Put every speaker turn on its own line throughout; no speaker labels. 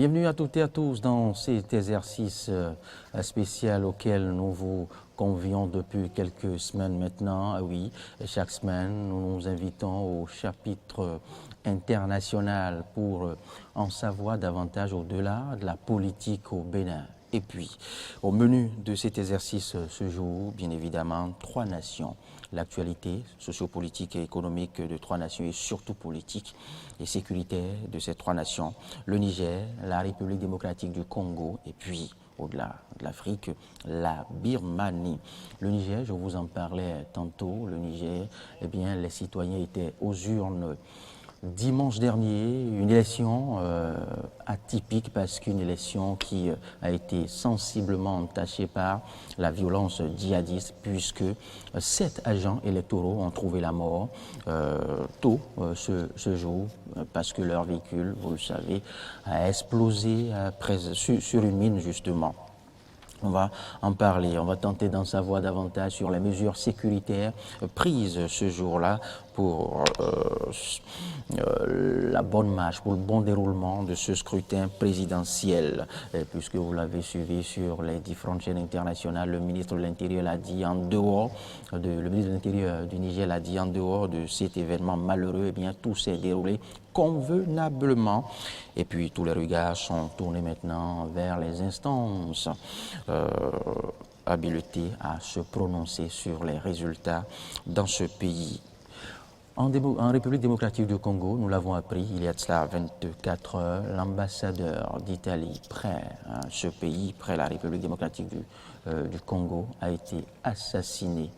Bienvenue à toutes et à tous dans cet exercice spécial auquel nous vous convions depuis quelques semaines maintenant. Oui, chaque semaine, nous nous invitons au chapitre international pour en savoir davantage au-delà de la politique au Bénin. Et puis, au menu de cet exercice ce jour, bien évidemment, trois nations. L'actualité sociopolitique et économique de trois nations et surtout politique et sécuritaire de ces trois nations. Le Niger, la République démocratique du Congo et puis, au-delà de l'Afrique, la Birmanie. Le Niger, je vous en parlais tantôt, le Niger, eh bien, les citoyens étaient aux urnes dimanche dernier, une élection atypique parce qu'une élection qui a été sensiblement entachée par la violence djihadiste puisque 7 agents électoraux ont trouvé la mort tôt ce jour parce que leur véhicule, vous le savez, a explosé sur une mine justement. On va en parler, on va tenter d'en savoir davantage sur les mesures sécuritaires prises ce jour-là pour la bonne marche, pour le bon déroulement de ce scrutin présidentiel. Puisque vous l'avez suivi sur les différentes chaînes internationales, le ministre de l'Intérieur l'a dit le ministre de l'Intérieur du Niger l'a dit en dehors de cet événement malheureux, eh bien tout s'est déroulé convenablement. Et puis tous les regards sont tournés maintenant vers les instances habilitées à se prononcer sur les résultats dans ce pays. En République démocratique du Congo, nous l'avons appris il y a de cela 24 heures, l'ambassadeur d'Italie près ce pays, près la République démocratique du Congo, a été assassiné.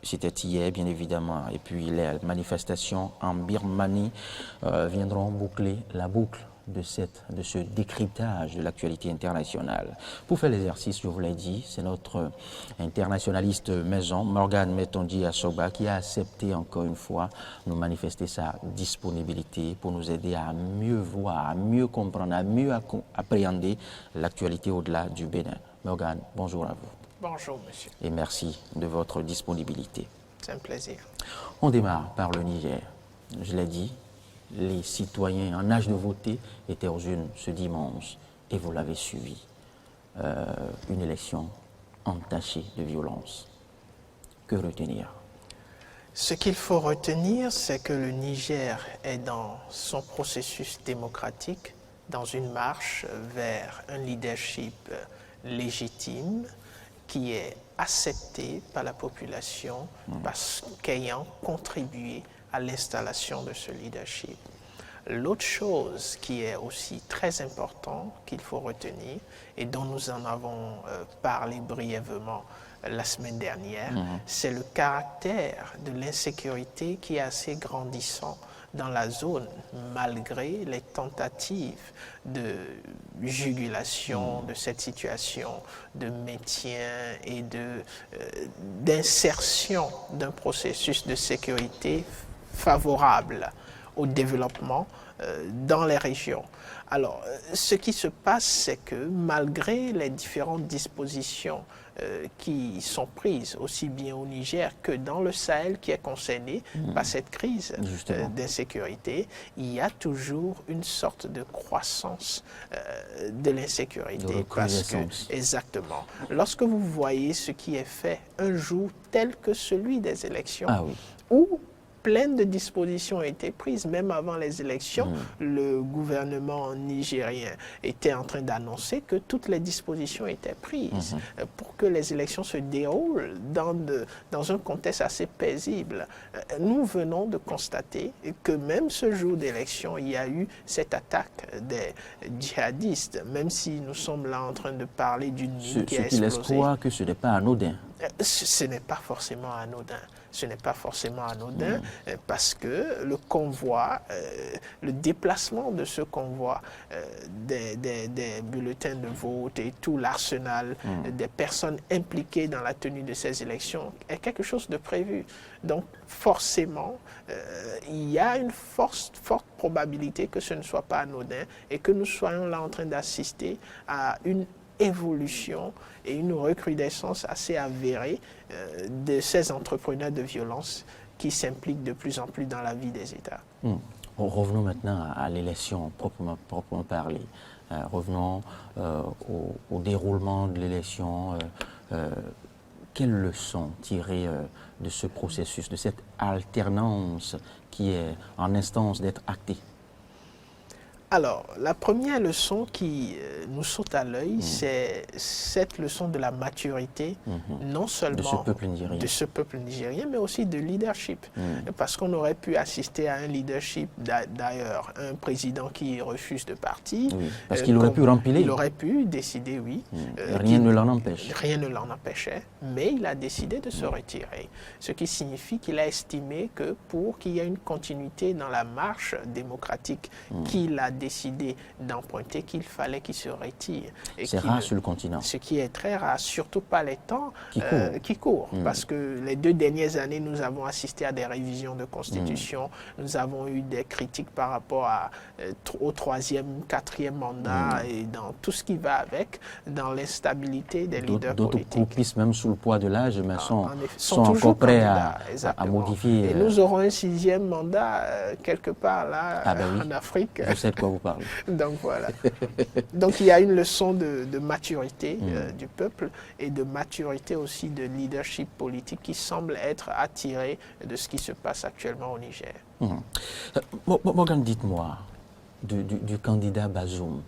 C'était hier, bien évidemment. Et puis les manifestations en Birmanie viendront boucler la boucle de ce décryptage de l'actualité internationale. Pour faire l'exercice, je vous l'ai dit, c'est notre internationaliste maison, Morgane Metonji Asoba, qui a accepté encore une fois nous manifester sa disponibilité pour nous aider à mieux voir, à mieux comprendre, à mieux appréhender l'actualité au-delà du Bénin. Morgane, bonjour à vous.
Bonjour, monsieur.
Et merci de votre disponibilité.
C'est un plaisir.
On démarre par le Niger. Je l'ai dit, les citoyens en âge de voter étaient aux urnes ce dimanche et vous l'avez suivi. Une élection entachée de violence. Que retenir?
Ce qu'il faut retenir, c'est que le Niger est dans son processus démocratique, dans une marche vers un leadership légitime qui est accepté par la population parce qu'ayant contribué à l'installation de ce leadership. L'autre chose qui est aussi très importante qu'il faut retenir et dont nous en avons parlé brièvement la semaine dernière, c'est le caractère de l'insécurité qui est assez grandissant dans la zone, malgré les tentatives de jugulation de cette situation, de maintien et d'insertion d'un processus de sécurité favorable au développement dans les régions. Alors, ce qui se passe, c'est que malgré les différentes dispositions qui sont prises aussi bien au Niger que dans le Sahel qui est concerné par cette crise d'insécurité, il y a toujours une sorte de croissance de l'insécurité. Exactement. Lorsque vous voyez ce qui est fait un jour tel que celui des élections, où plein de dispositions ont été prises. Même avant les élections, le gouvernement nigérien était en train d'annoncer que toutes les dispositions étaient prises pour que les élections se déroulent dans un contexte assez paisible. Nous venons de constater que même ce jour d'élection, il y a eu cette attaque des djihadistes, même si nous sommes là en train de parler d'une mine qui a explosé.
Ce qui laisse croire que ce n'est pas anodin.
Ce n'est pas forcément anodin. Ce n'est pas forcément anodin parce que le convoi, le déplacement de ce convoi, des bulletins de vote et tout l'arsenal des personnes impliquées dans la tenue de ces élections est quelque chose de prévu. Donc forcément, il y a une forte probabilité que ce ne soit pas anodin et que nous soyons là en train d'assister à une évolution et une recrudescence assez avérée de ces entrepreneurs de violence qui s'impliquent de plus en plus dans la vie des États.
Revenons maintenant à l'élection proprement parlée. Revenons au déroulement de l'élection. Quelles leçons tirer de ce processus, de cette alternance qui est en instance d'être actée?
Alors, la première leçon qui nous saute à l'œil, c'est cette leçon de la maturité, non seulement de ce peuple nigérien, mais aussi de leadership. Parce qu'on aurait pu assister à un leadership, d'ailleurs, un président qui refuse de partir.
Oui, parce qu'il aurait pu remplir.
Il aurait pu décider, oui.
Rien ne l'en empêche.
Rien ne l'en empêchait, mais il a décidé de se retirer. Ce qui signifie qu'il a estimé que pour qu'il y ait une continuité dans la marche démocratique qu'il a décidé d'emprunter, qu'il fallait qu'il se retire.
C'est rare sur le continent.
Ce qui est très rare, surtout pas les temps qui courent. Parce que les 2 dernières années, nous avons assisté à des révisions de constitution, nous avons eu des critiques par rapport au 3e, 4e mandat et dans tout ce qui va avec, dans l'instabilité des leaders politiques.
D'autres croupissent même sous le poids de l'âge, mais sont encore prêts à modifier.
Et nous aurons un 6e mandat quelque part là en Afrique.
Je sais de quoi vous parlez.
Donc voilà. Donc il y a une leçon de maturité du peuple et de maturité aussi de leadership politique qui semble être attiré de ce qui se passe actuellement au Niger.
Morgan, dites-moi, du candidat Bazoum,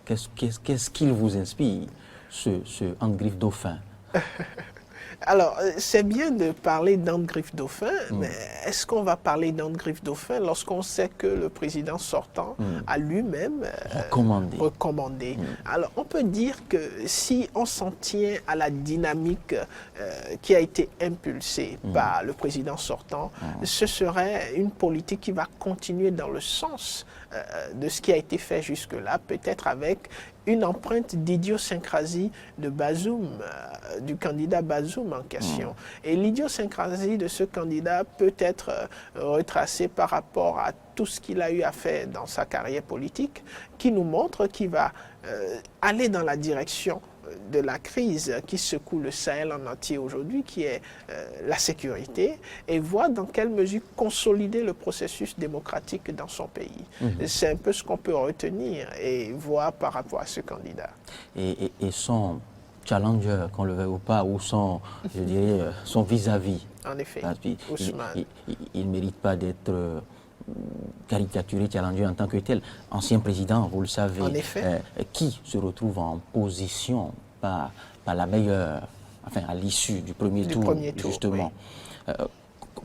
qu'est-ce qu'il vous inspire, ce André Dauphin?
Alors, c'est bien de parler d'André Dauphin, mais est-ce qu'on va parler d'André Dauphin lorsqu'on sait que le président sortant a lui-même recommandé. Alors, on peut dire que si on s'en tient à la dynamique qui a été impulsée par le président sortant, ce serait une politique qui va continuer dans le sens de ce qui a été fait jusque-là, peut-être avec une empreinte d'idiosyncrasie de Bazoum, du candidat Bazoum en question. Et l'idiosyncrasie de ce candidat peut être retracée par rapport à tout ce qu'il a eu à faire dans sa carrière politique, qui nous montre qu'il va aller dans la direction de la crise qui secoue le Sahel en entier aujourd'hui, qui est la sécurité, et voir dans quelle mesure consolider le processus démocratique dans son pays. C'est un peu ce qu'on peut retenir et voir par rapport à ce candidat.
Et son challenger, qu'on le veuille ou pas, ou son, je dirais, son vis-à-vis.
En effet,
Ousmane. Il ne mérite pas d'être caricaturé, challengé en tant que tel. Ancien président, vous le savez, qui se retrouve en position pas la meilleure, enfin à l'issue du premier tour, justement. Oui.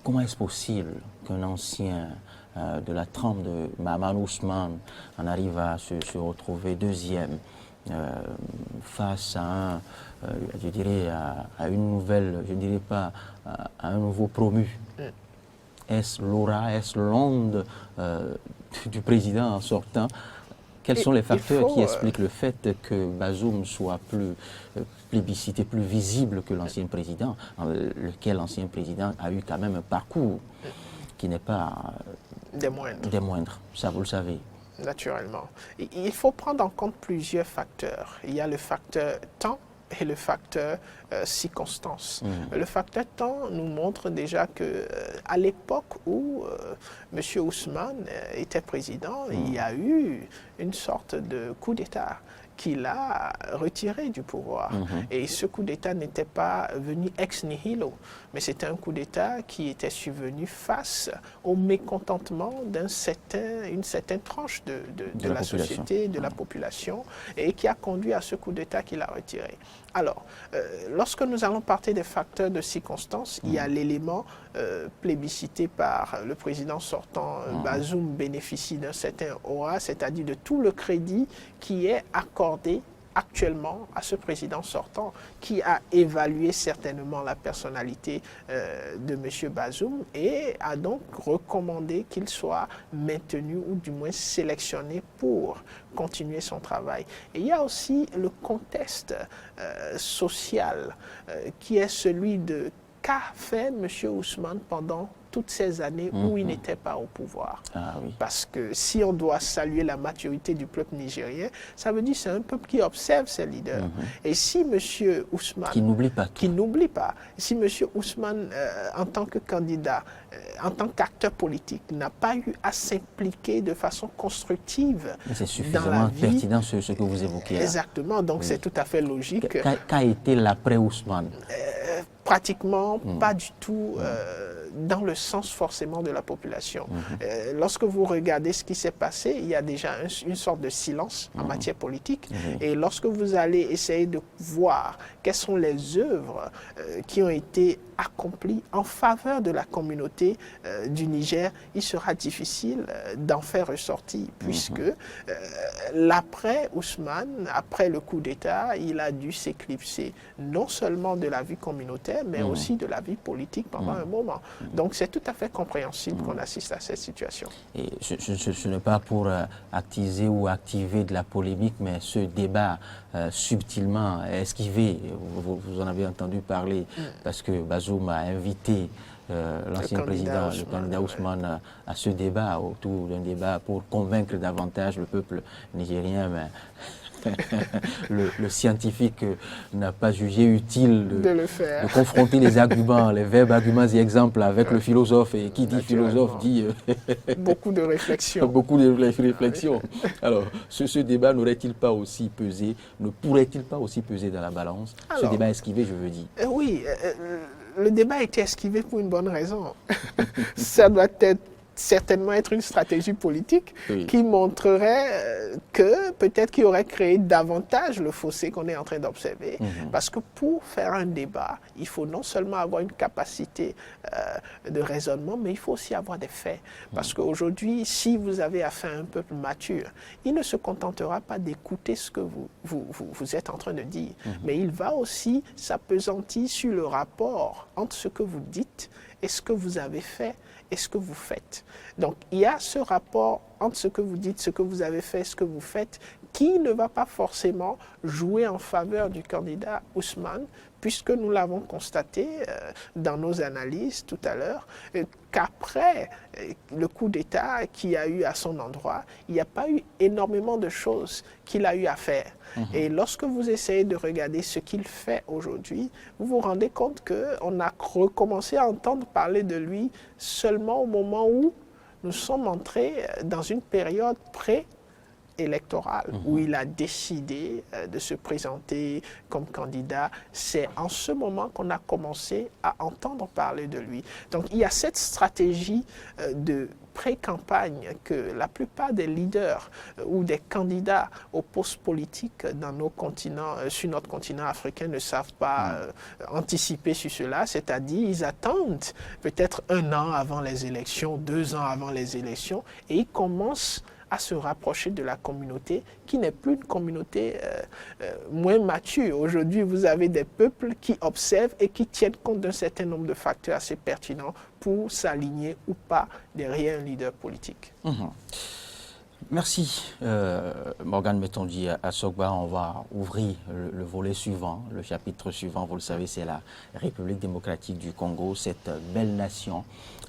Comment est-ce possible qu'un ancien de la trempe de Mahamadou Ousmane en arrive à se retrouver deuxième face à je dirais, à une nouvelle, je dirais pas, à un nouveau promu? Est-ce l'aura, est-ce l'onde du président en sortant? Quels sont les facteurs qui expliquent le fait que Bazoum soit plus plébiscité, plus visible que l'ancien président, lequel l'ancien président a eu quand même un parcours qui n'est pas des moindres, ça vous le savez.
Naturellement. Il faut prendre en compte plusieurs facteurs. Il y a le facteur temps et le facteur circonstance. Le facteur temps nous montre déjà que à l'époque où M. Ousmane était président, il y a eu une sorte de coup d'État qui l'a retiré du pouvoir. Et ce coup d'État n'était pas venu ex nihilo, mais c'était un coup d'État qui était survenu face au mécontentement d'une certaine tranche de la société, de la population, et qui a conduit à ce coup d'État qu'il a retiré. Alors, lorsque nous allons partir des facteurs de circonstance, il y a l'élément plébiscité par le président sortant, Bazoum bénéficie d'un certain aura, c'est-à-dire de tout le crédit qui est accordé actuellement à ce président sortant, qui a évalué certainement la personnalité de M. Bazoum et a donc recommandé qu'il soit maintenu ou du moins sélectionné pour continuer son travail. Et il y a aussi le contexte social qui est celui de qu'a fait M. Ousmane pendant toutes ces années où il n'était pas au pouvoir.
Ah oui.
Parce que si on doit saluer la maturité du peuple nigérien, ça veut dire que c'est un peuple qui observe ses leaders. Et si M. Ousmane...
Qui n'oublie pas tout.
Qui n'oublie pas. Si M. Ousmane, en tant que candidat, en tant qu'acteur politique, n'a pas eu à s'impliquer de façon constructive
c'est
dans
suffisamment
la vie...
pertinent ce que vous évoquez là.
Exactement, donc c'est tout à fait logique.
Qu'a été l'après-Ousmane?
Pratiquement pas du tout dans le sens forcément de la population. Lorsque vous regardez ce qui s'est passé, il y a déjà une sorte de silence en matière politique. Et lorsque vous allez essayer de voir quelles sont les œuvres qui ont été accomplies en faveur de la communauté du Niger, il sera difficile d'en faire ressortir, puisque l'après Ousmane, après le coup d'État, il a dû s'éclipser non seulement de la vie communautaire, mais aussi de la vie politique pendant un moment. Donc c'est tout à fait compréhensible qu'on assiste à cette situation.
Et ce n'est pas pour attiser ou activer de la polémique, mais ce débat subtilement esquivé, vous en avez entendu parler, parce que Bazoum a invité l'ancien président, le candidat Ousmane, à ce débat, autour d'un débat pour convaincre davantage le peuple nigérien. Mais le scientifique n'a pas jugé utile de confronter les arguments, les verbes, arguments et exemples avec le philosophe. Et qui dit philosophe dit...
beaucoup de réflexions.
Beaucoup de réflexions. Alors, ce débat n'aurait-il pas aussi pesé, ne pourrait-il pas aussi peser dans la balance? Alors, ce débat esquivé, je veux dire.
Oui, le débat a été esquivé pour une bonne raison. Ça doit certainement être une stratégie politique qui montrerait que peut-être qu'il aurait créé davantage le fossé qu'on est en train d'observer. Parce que pour faire un débat, il faut non seulement avoir une capacité de raisonnement, mais il faut aussi avoir des faits. Parce qu'aujourd'hui, si vous avez affaire à un peuple mature, il ne se contentera pas d'écouter ce que vous êtes en train de dire, mais il va aussi s'appesantir sur le rapport entre ce que vous dites et ce que vous avez fait et ce que vous faites. Donc, il y a ce rapport entre ce que vous dites, ce que vous avez fait, ce que vous faites, qui ne va pas forcément jouer en faveur du candidat Ousmane, puisque nous l'avons constaté dans nos analyses tout à l'heure, qu'après le coup d'État qu'il y a eu à son endroit, il n'y a pas eu énormément de choses qu'il a eu à faire. Et lorsque vous essayez de regarder ce qu'il fait aujourd'hui, vous vous rendez compte qu'on a recommencé à entendre parler de lui seulement au moment où nous sommes entrés dans une période électorale où il a décidé de se présenter comme candidat. C'est en ce moment qu'on a commencé à entendre parler de lui. Donc il y a cette stratégie de pré-campagne que la plupart des leaders ou des candidats aux postes politiques dans nos continents, sur notre continent africain ne savent pas anticiper sur cela, c'est-à-dire ils attendent peut-être 1 an avant les élections, 2 ans avant les élections et ils commencent à se rapprocher de la communauté qui n'est plus une communauté moins mature. Aujourd'hui, vous avez des peuples qui observent et qui tiennent compte d'un certain nombre de facteurs assez pertinents pour s'aligner ou pas derrière un leader politique.
Merci Morgane Metonji Assogba. On va ouvrir le volet suivant, le chapitre suivant. Vous le savez, c'est la République démocratique du Congo, cette belle nation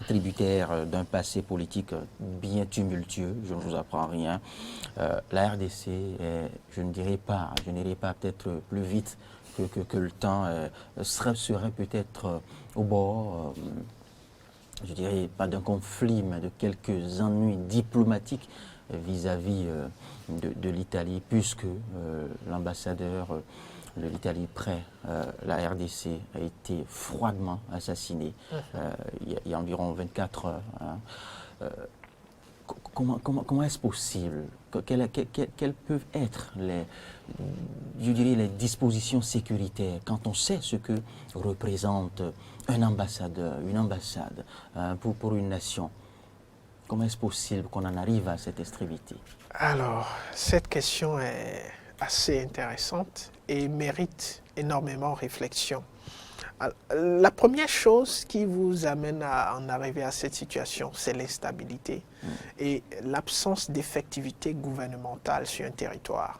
tributaire d'un passé politique bien tumultueux. Je ne vous apprends rien. La RDC, je n'irai pas peut-être plus vite que le temps, serait peut-être au bord, je dirais pas d'un conflit, mais de quelques ennuis diplomatiques vis-à-vis de l'Italie, puisque l'ambassadeur de l'Italie près la RDC a été froidement assassiné il y a environ 24 heures. Comment est-ce possible? Quelles peuvent être les dispositions sécuritaires quand on sait ce que représente un ambassadeur, une ambassade pour une nation? Comment est-ce possible qu'on en arrive à cette extrémité?
Alors, cette question est assez intéressante et mérite énormément réflexion. La première chose qui vous amène à en arriver à cette situation, c'est l'instabilité et l'absence d'effectivité gouvernementale sur un territoire.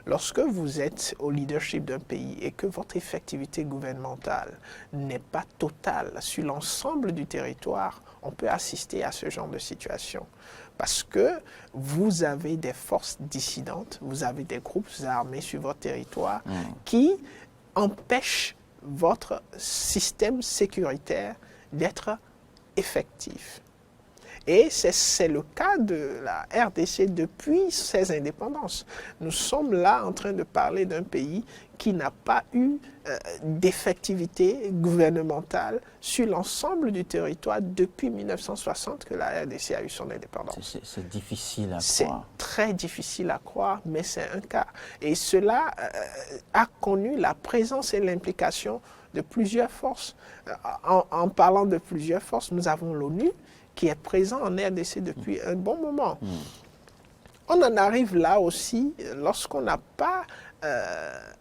Lorsque vous êtes au leadership d'un pays et que votre effectivité gouvernementale n'est pas totale sur l'ensemble du territoire, on peut assister à ce genre de situation. Parce que vous avez des forces dissidentes, vous avez des groupes armés sur votre territoire qui empêchent votre système sécuritaire d'être effectif. Et c'est le cas de la RDC depuis ses indépendances. Nous sommes là en train de parler d'un pays qui n'a pas eu d'effectivité gouvernementale sur l'ensemble du territoire depuis 1960 que la RDC a eu son indépendance.
C'est difficile à croire.
C'est très difficile à croire, mais c'est un cas. Et cela a connu la présence et l'implication de plusieurs forces. En parlant de plusieurs forces, nous avons l'ONU qui est présent en RDC depuis un bon moment. On en arrive là aussi lorsqu'on n'a pas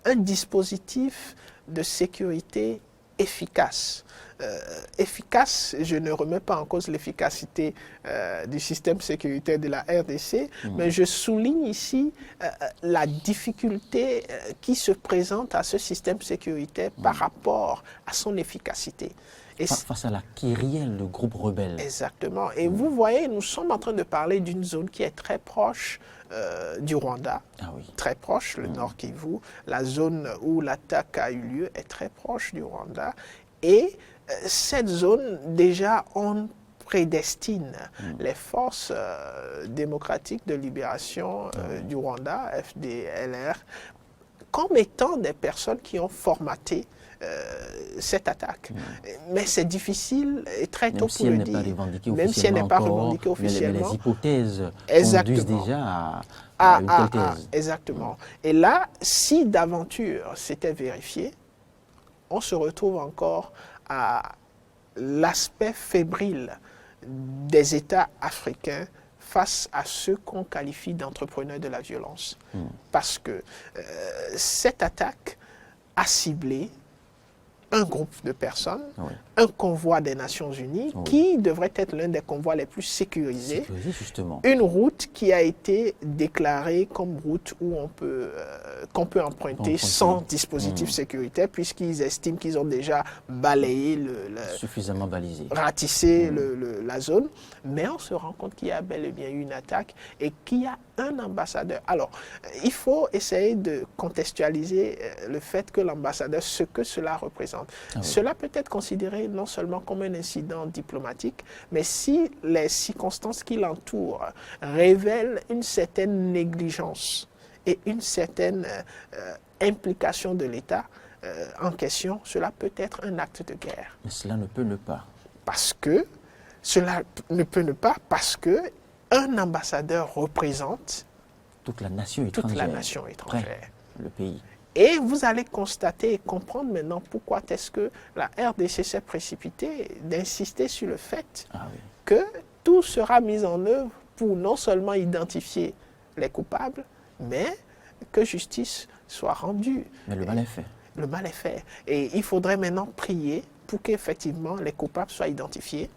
un dispositif de sécurité efficace. Efficace, je ne remets pas en cause l'efficacité du système sécuritaire de la RDC, mais je souligne ici la difficulté qui se présente à ce système sécuritaire par rapport à son efficacité.
Face à la kyrielle, le groupe rebelle.
Exactement. Et vous voyez, nous sommes en train de parler d'une zone qui est très proche du Rwanda, très proche, le Nord Kivu. La zone où l'attaque a eu lieu est très proche du Rwanda. Et cette zone, déjà, on prédestine les forces démocratiques de libération du Rwanda, FDLR, comme étant des personnes qui ont formaté cette attaque. Mais c'est difficile et très tôt pour le dire.
Même si elle n'est pas revendiquée officiellement. Les hypothèses conduisent déjà à une telle thèse.
Exactement. Et là, si d'aventure c'était vérifié, on se retrouve encore à l'aspect fébrile des États africains face à ceux qu'on qualifie d'entrepreneurs de la violence. Parce que cette attaque a ciblé un groupe de personnes, un convoi des Nations Unies, qui devrait être l'un des convois les plus sécurisés.
Justement.
Une route qui a été déclarée comme route où qu'on peut emprunter sans dispositif sécuritaire, puisqu'ils estiment qu'ils ont déjà balayé,
suffisamment balisé,
ratissé la zone. Mais on se rend compte qu'il y a bel et bien eu une attaque et qu'il y a un ambassadeur. Alors, il faut essayer de contextualiser le fait que l'ambassadeur, ce que cela représente. Cela peut être considéré non seulement comme un incident diplomatique, mais si les circonstances qui l'entourent révèlent une certaine négligence et une certaine implication de l'État en question, cela peut être un acte de guerre.
Mais cela ne peut ne pas.
Cela ne peut ne pas parce que un ambassadeur représente
toute la nation étrangère. Le pays.
Et vous allez constater et comprendre maintenant pourquoi est-ce que la RDC s'est précipitée d'insister sur le fait que tout sera mis en œuvre pour non seulement identifier les coupables, mais que justice soit rendue.
Mais le mal est fait.
Le mal est fait. Et il faudrait maintenant prier pour qu'effectivement les coupables soient identifiés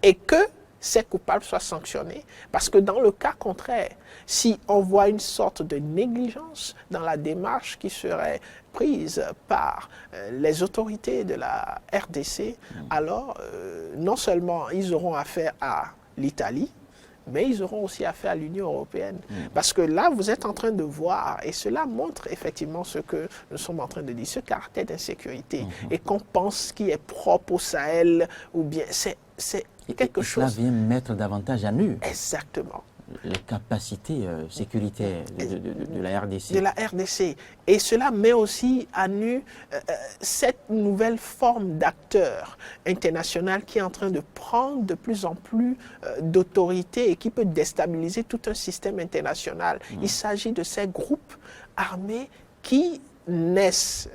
et que ces coupables soient sanctionnés. Parce que dans le cas contraire, si on voit une sorte de négligence dans la démarche qui serait prise par les autorités de la RDC, alors non seulement ils auront affaire à l'Italie, mais ils auront aussi affaire à l'Union européenne. Parce que là, vous êtes en train de voir, et cela montre effectivement ce que nous sommes en train de dire, ce caractère d'insécurité, et qu'on pense qu'il est propre au Sahel, ou bien c'est quelque chose...
Cela vient mettre davantage à nu.
Exactement.
Les capacités sécuritaires de la RDC.
De la RDC. Et cela met aussi à nu cette nouvelle forme d'acteur international qui est en train de prendre de plus en plus d'autorité et qui peut déstabiliser tout un système international. Il s'agit de ces groupes armés qui naissent,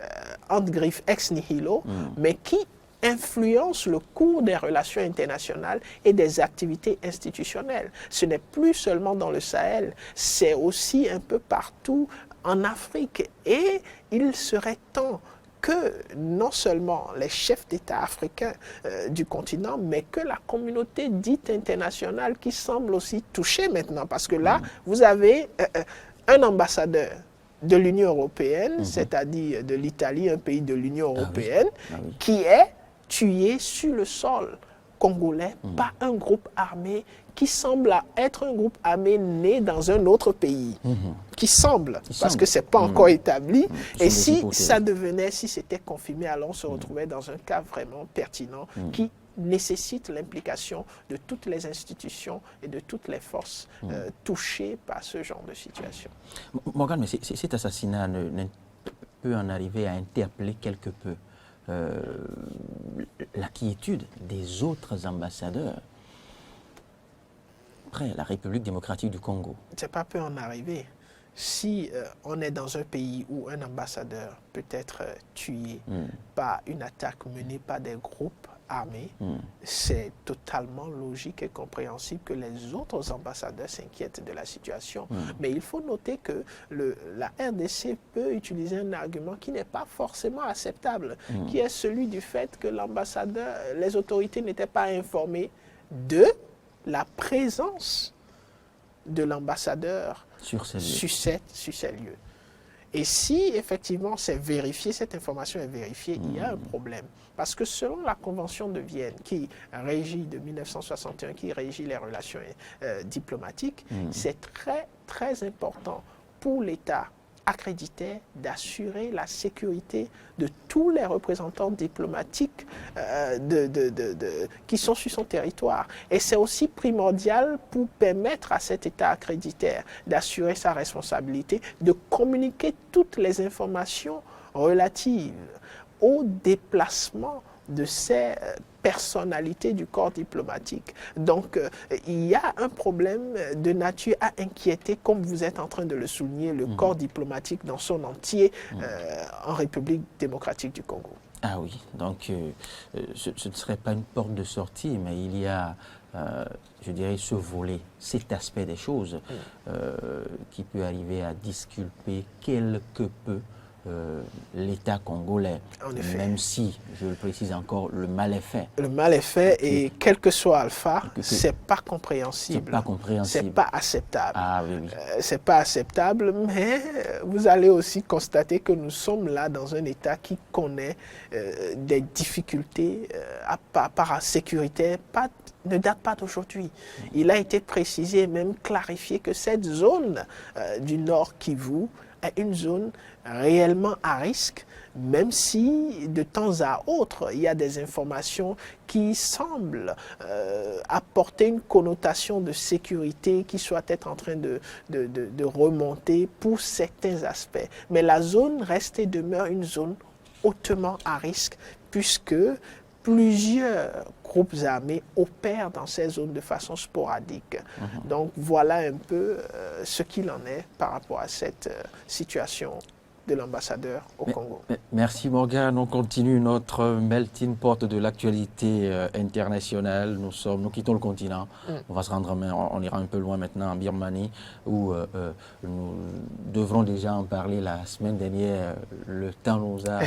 entre griffes, ex nihilo, mais qui influence le cours des relations internationales et des activités institutionnelles. Ce n'est plus seulement dans le Sahel, c'est aussi un peu partout en Afrique. Et il serait temps que non seulement les chefs d'État africains du continent, mais que la communauté dite internationale qui semble aussi touchée maintenant. Parce que là, vous avez un ambassadeur de l'Union européenne, c'est-à-dire de l'Italie, un pays de l'Union européenne, qui est tué sur le sol congolais par un groupe armé qui semble être un groupe armé né dans un autre pays. Qui semble, parce que ce n'est pas encore établi. Et si ça devenait, si c'était confirmé, alors on se retrouvait dans un cas vraiment pertinent qui nécessite l'implication de toutes les institutions et de toutes les forces touchées par ce genre de situation.
Morgane, mais cet assassinat peut en arriver à interpeller quelque peu la quiétude des autres ambassadeurs après la République démocratique du Congo.
Ça peut en arriver. Si on est dans un pays où un ambassadeur peut être tué par une attaque menée par des groupes armés, c'est totalement logique et compréhensible que les autres ambassadeurs s'inquiètent de la situation. Mais il faut noter que la RDC peut utiliser un argument qui n'est pas forcément acceptable, qui est celui du fait que l'ambassadeur, les autorités n'étaient pas informées de la présence de l'ambassadeur sur ces lieux. Et si effectivement c'est vérifié, cette information est vérifiée, il y a un problème. Parce que selon la Convention de Vienne, qui régit de 1961, qui régit les relations diplomatiques, c'est très, très important pour l'État accrédité d'assurer la sécurité de tous les représentants diplomatiques qui sont sur son territoire. Et c'est aussi primordial pour permettre à cet État accréditaire d'assurer sa responsabilité, de communiquer toutes les informations relatives au déplacement de ces personnalités du corps diplomatique. Donc, il y a un problème de nature à inquiéter, comme vous êtes en train de le souligner, le corps diplomatique dans son entier en République démocratique du Congo.
Ah oui, donc ce ne serait pas une porte de sortie, mais il y a, je dirais, ce volet, cet aspect des choses qui peut arriver à disculper quelque peu l'État congolais, même si, je le précise encore, le mal est fait.
Le mal est fait et quel que soit Alpha, c'est pas compréhensible.
C'est pas compréhensible.
C'est pas acceptable.
Ah oui, oui. C'est
pas acceptable, mais vous allez aussi constater que nous sommes là dans un État qui connaît des difficultés par sécurité, ne date pas d'aujourd'hui. Il a été précisé et même clarifié que cette zone du Nord Kivu est une zone réellement à risque, même si de temps à autre, il y a des informations qui semblent apporter une connotation de sécurité qui soit être en train de remonter pour certains aspects. Mais la zone reste et demeure une zone hautement à risque, puisque plusieurs groupes armés opèrent dans ces zones de façon sporadique. Donc voilà un peu ce qu'il en est par rapport à cette situation de l'ambassadeur au Congo.
Merci Morgane, on continue notre melting pot de l'actualité internationale. Nous quittons le continent, on va se rendre, on ira un peu loin maintenant en Birmanie où nous devrons déjà en parler la semaine dernière. Le temps nous a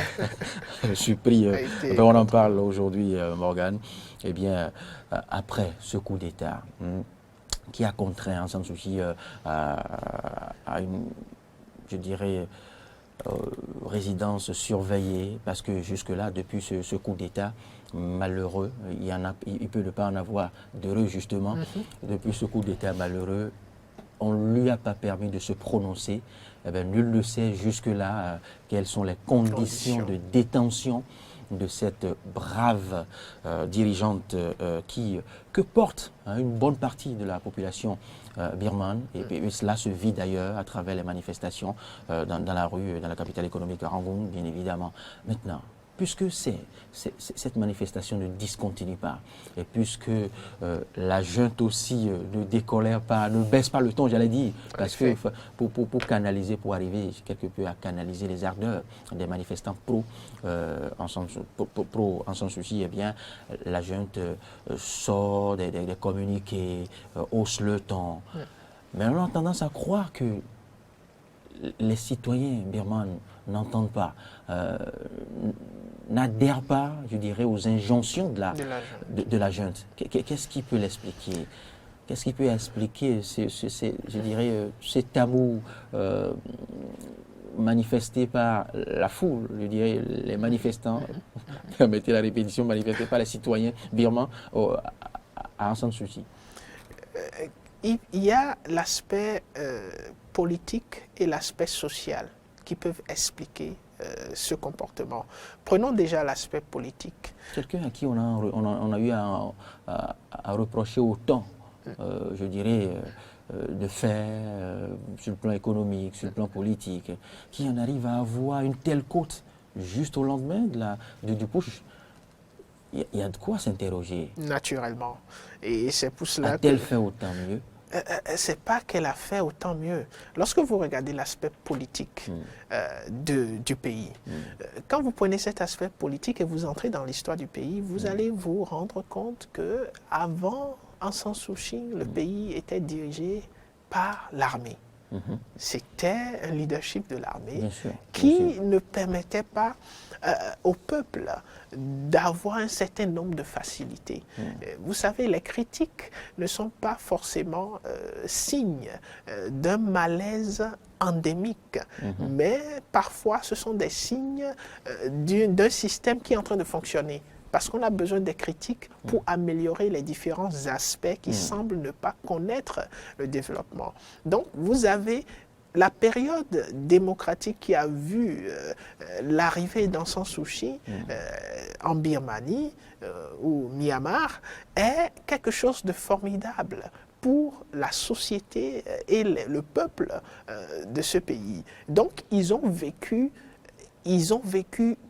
surpris. On en parle aujourd'hui, Morgane. Eh bien, après ce coup d'État qui a contraint Aung San Suu Kyi à une, je dirais, résidence surveillée, parce que jusque-là, depuis ce coup d'État malheureux, il peut ne pas en avoir d'heureux justement, depuis ce coup d'État malheureux, on ne lui a pas permis de se prononcer. Eh bien, nul ne sait jusque-là quelles sont les conditions de détention de cette brave dirigeante que porte une bonne partie de la population birmane. Et cela se vit d'ailleurs à travers les manifestations dans la rue, dans la capitale économique Rangoon, bien évidemment. Maintenant, puisque cette manifestation ne discontinue pas, et puisque la junte aussi ne décolère pas, ne baisse pas le ton, j'allais dire, parce que pour canaliser, pour arriver quelque peu à canaliser les ardeurs des manifestants Aung San Suu Kyi, eh bien, la junte sort des communiqués, hausse le ton. Mais on a tendance à croire que les citoyens birmans n'entendent pas, n'adhèrent pas, je dirais, aux injonctions de la junte. Qu'est-ce qui peut l'expliquer? Qu'est-ce qui peut expliquer, je dirais, ces tabous manifestés par la foule, je dirais, les manifestants, permettez la répétition, manifestés par les citoyens birmans à Aung San Suu Kyi?
Il y a l'aspect politique et l'aspect social qui peuvent expliquer ce comportement. Prenons déjà l'aspect politique.
Quelqu'un à qui on a eu à reprocher autant, je dirais, de faits sur le plan économique, sur le plan politique, qui en arrive à avoir une telle cote juste au lendemain du push. Il y a de quoi s'interroger.
Naturellement. Et c'est pour cela
A-t-elle fait autant mieux?
C'est pas qu'elle a fait autant mieux. Lorsque vous regardez l'aspect politique du pays, quand vous prenez cet aspect politique et vous entrez dans l'histoire du pays, vous allez vous rendre compte que avant Aung San Suu Kyi, le pays était dirigé par l'armée. C'était un leadership de l'armée qui ne permettait pas au peuple d'avoir un certain nombre de facilités. Vous savez, les critiques ne sont pas forcément signes d'un malaise endémique, mais parfois ce sont des signes d'un système qui est en train de fonctionner. Parce qu'on a besoin des critiques pour améliorer les différents aspects qui semblent ne pas connaître le développement. Donc, vous avez la période démocratique qui a vu l'arrivée d'Aung San Suu Kyi en Birmanie ou Myanmar est quelque chose de formidable pour la société et le peuple de ce pays. Donc, ils ont vécu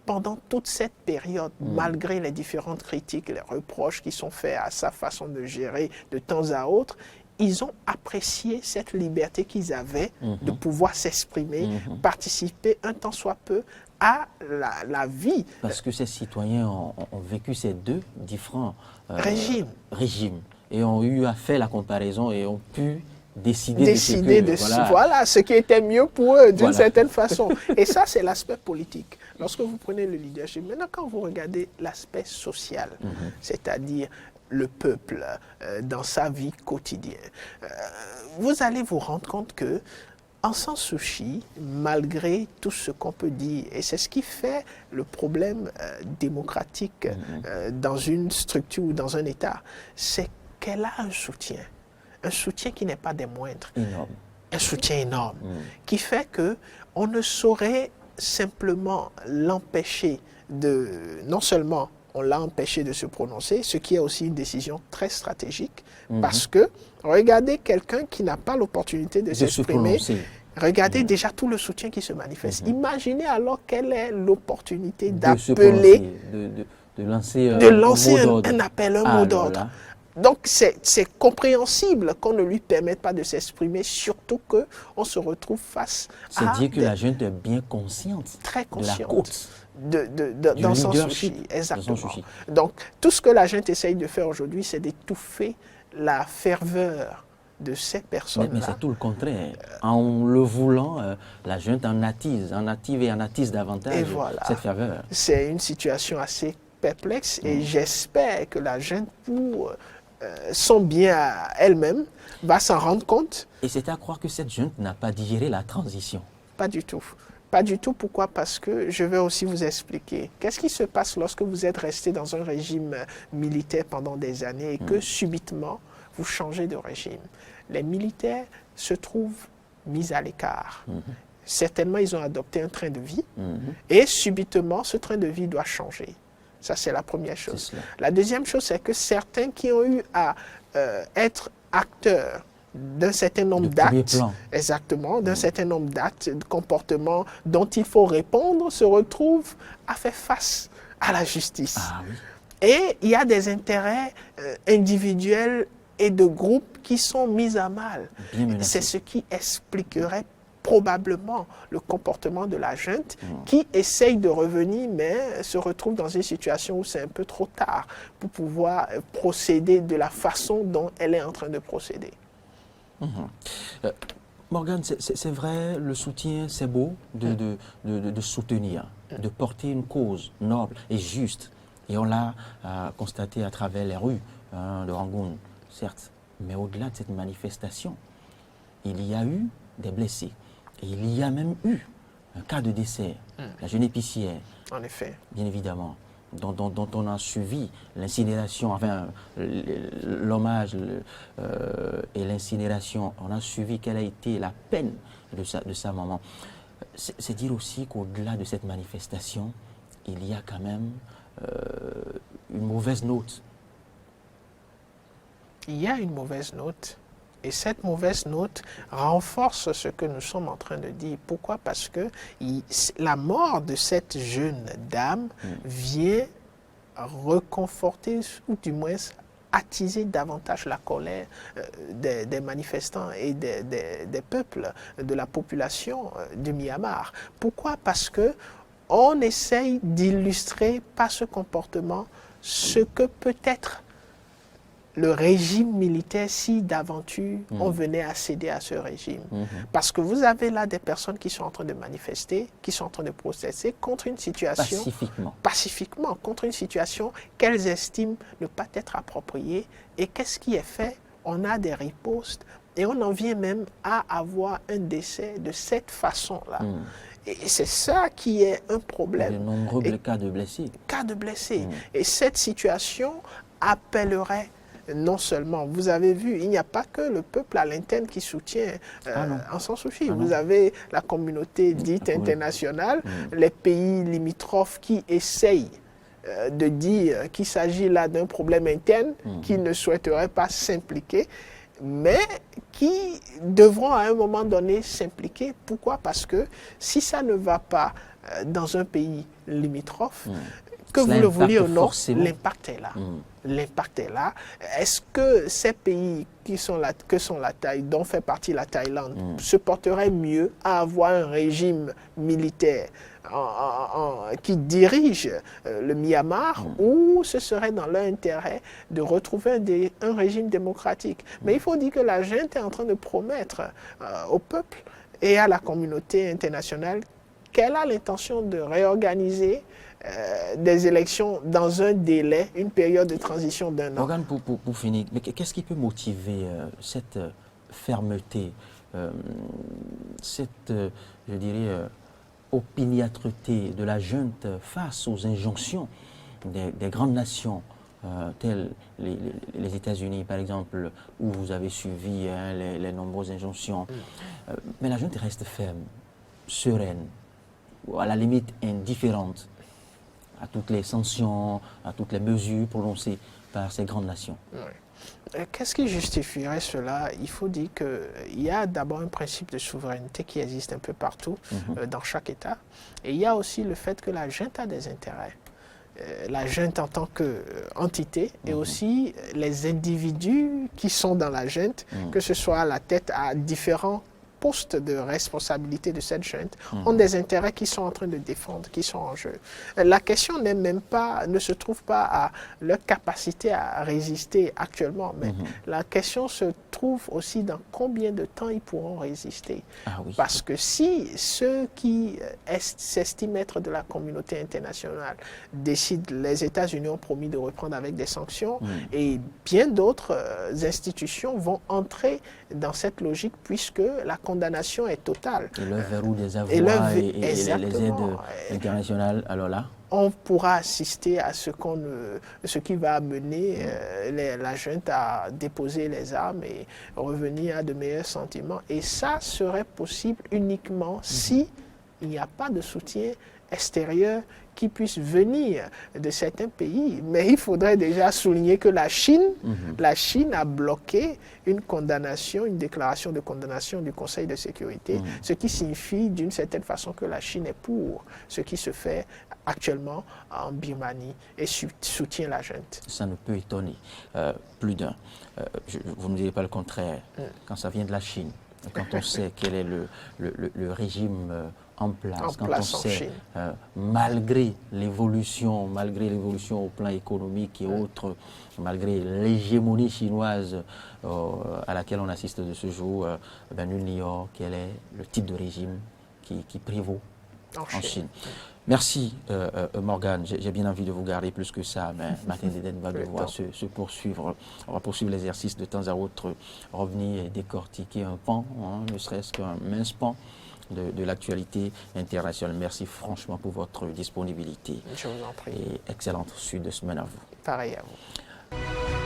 pendant toute cette période, malgré les différentes critiques, les reproches qui sont faits à sa façon de gérer de temps à autre, ils ont apprécié cette liberté qu'ils avaient de pouvoir s'exprimer, participer un tant soit peu à la vie.
Parce que ces citoyens ont vécu ces deux différents
régimes
et ont eu à faire la comparaison et ont pu décider de
ce qui était mieux pour eux d'une certaine façon. Et ça, c'est l'aspect politique. Lorsque vous prenez le leadership, maintenant quand vous regardez l'aspect social, c'est-à-dire le peuple dans sa vie quotidienne, vous allez vous rendre compte que Aung San Suu Kyi, malgré tout ce qu'on peut dire, et c'est ce qui fait le problème démocratique dans une structure ou dans un État, c'est qu'elle a un soutien qui n'est pas des moindres, un soutien énorme, qui fait qu'on ne saurait simplement l'empêcher non seulement on l'a empêché de se prononcer, ce qui est aussi une décision très stratégique, parce que regardez quelqu'un qui n'a pas l'opportunité de s'exprimer, regardez déjà tout le soutien qui se manifeste. Imaginez alors quelle est l'opportunité d'appeler,
de lancer
un appel, un mot d'ordre. Donc, c'est compréhensible qu'on ne lui permette pas de s'exprimer, surtout qu'on se retrouve face à...
C'est dire que la jeune est bien consciente,
très consciente
de la cote,
dans son souci. Exactement. Donc, tout ce que la jeune essaye de faire aujourd'hui, c'est d'étouffer la ferveur de ces personnes-là.
Mais c'est tout le contraire. En le voulant, la junte en attise davantage cette ferveur.
C'est une situation assez perplexe et j'espère que la junte, pour son bien à elle-même, va s'en rendre compte.
Et c'est à croire que cette junte n'a pas digéré la transition.
Pas du tout. Pas du tout. Pourquoi? Parce que je vais aussi vous expliquer. Qu'est-ce qui se passe lorsque vous êtes resté dans un régime militaire pendant des années et que subitement, vous changez de régime? Les militaires se trouvent mis à l'écart. Certainement, ils ont adopté un train de vie et subitement, ce train de vie doit changer. Ça, c'est la première chose. La deuxième chose, c'est que certains qui ont eu à être acteurs d'un certain nombre d'actes, d'un certain nombre d'actes, de comportements dont il faut répondre, se retrouvent à faire face à la justice. Et il y a des intérêts individuels et de groupes qui sont mis à mal. C'est ce qui expliquerait probablement le comportement de la junte qui essaye de revenir mais se retrouve dans une situation où c'est un peu trop tard pour pouvoir procéder de la façon dont elle est en train de procéder.
Morgane, c'est vrai, le soutien, c'est beau de soutenir, de porter une cause noble et juste. Et on l'a constaté à travers les rues de Rangoon, certes. Mais au-delà de cette manifestation, il y a eu des blessés. Et il y a même eu un cas de décès. La jeune épicière,
En effet.
bien évidemment, dont on a suivi l'incinération, enfin l'hommage et l'incinération, on a suivi quelle a été la peine de sa maman. C'est dire aussi qu'au-delà de cette manifestation, il y a quand même une mauvaise note.
Il y a une mauvaise note. Et cette mauvaise note renforce ce que nous sommes en train de dire. Pourquoi? Parce que la mort de cette jeune dame vient reconforter, ou du moins attiser davantage la colère des manifestants et des peuples, de la population du Myanmar. Pourquoi? Parce que on essaye d'illustrer par ce comportement ce que peut être le régime militaire si d'aventure on venait à céder à ce régime. Parce que vous avez là des personnes qui sont en train de manifester, qui sont en train de protester contre une situation... Pacifiquement, contre une situation qu'elles estiment ne pas être appropriée. Et qu'est-ce qui est fait? On a des ripostes et on en vient même à avoir un décès de cette façon-là. Et c'est ça qui est un problème.
De nombreux cas de blessés.
Cas de blessés. Et cette situation appellerait non seulement, vous avez vu, il n'y a pas que le peuple à l'interne qui soutient Aung San Suu Kyi. Vous avez la communauté dite internationale, les pays limitrophes qui essayent de dire qu'il s'agit là d'un problème interne, qui ne souhaiteraient pas s'impliquer, mais qui devront à un moment donné s'impliquer. Pourquoi? Parce que si ça ne va pas dans un pays limitrophe, que vous le vouliez ou non, l'impact est là. L'impact est là. Est-ce que ces pays dont fait partie la Thaïlande se porteraient mieux à avoir un régime militaire qui dirige le Myanmar, ou ce serait dans leur intérêt de retrouver un régime démocratique? Mais il faut dire que la junte est en train de promettre au peuple et à la communauté internationale qu'elle a l'intention de réorganiser des élections dans un délai, une période de transition d'1 an.
Morgane, pour finir, mais qu'est-ce qui peut motiver cette fermeté, cette, je dirais, opiniâtreté de la junte face aux injonctions des grandes nations telles les États-Unis, par exemple, où vous avez suivi les nombreuses injonctions. Mais la junte reste ferme, sereine, ou à la limite indifférente à toutes les sanctions, à toutes les mesures prononcées par ces grandes nations.
Qu'est-ce qui justifierait cela? Il faut dire qu'il y a d'abord un principe de souveraineté qui existe un peu partout, dans chaque État. Et il y a aussi le fait que la junte a des intérêts. La junte en tant qu'entité et aussi les individus qui sont dans la junte, que ce soit à la tête à différents postes de responsabilité de cette junte, ont des intérêts qui sont en train de défendre, qui sont en jeu. La question ne se trouve pas à leur capacité à résister actuellement, mais la question se trouve aussi dans combien de temps ils pourront résister. Parce que si ceux qui s'estiment être de la communauté internationale décident, les États-Unis ont promis de reprendre avec des sanctions, et bien d'autres institutions vont entrer dans cette logique puisque la condamnation est totale.
Et le verrou des avoirs et les aides internationales, alors là
on pourra assister à ce qui va amener la junte à déposer les armes et revenir à de meilleurs sentiments. Et ça serait possible uniquement si il n'y a pas de soutien extérieur qui puisse venir de certains pays. Mais il faudrait déjà souligner que la Chine a bloqué une condamnation, une déclaration de condamnation du Conseil de sécurité, ce qui signifie d'une certaine façon que la Chine est pour ce qui se fait actuellement en Birmanie et soutient la junte.
Ça ne peut étonner plus d'un. Vous ne direz pas le contraire. Quand ça vient de la Chine, quand on sait quel est le régime en place,
En
quand
place
on
en
sait,
Chine.
malgré l'évolution au plan économique et autres, malgré l'hégémonie chinoise à laquelle on assiste de ce jour, nul n'ignore quel est le type de régime qui prévaut en Chine. Merci Morgane, j'ai bien envie de vous garder plus que ça, mais Martin Deden va devoir se poursuivre. On va poursuivre l'exercice de temps à autre, revenir et décortiquer un pan, ne serait-ce qu'un mince pan de l'actualité internationale. Merci franchement pour votre disponibilité.
Je vous en prie.
Et excellente suite de semaine à vous.
Pareil à vous.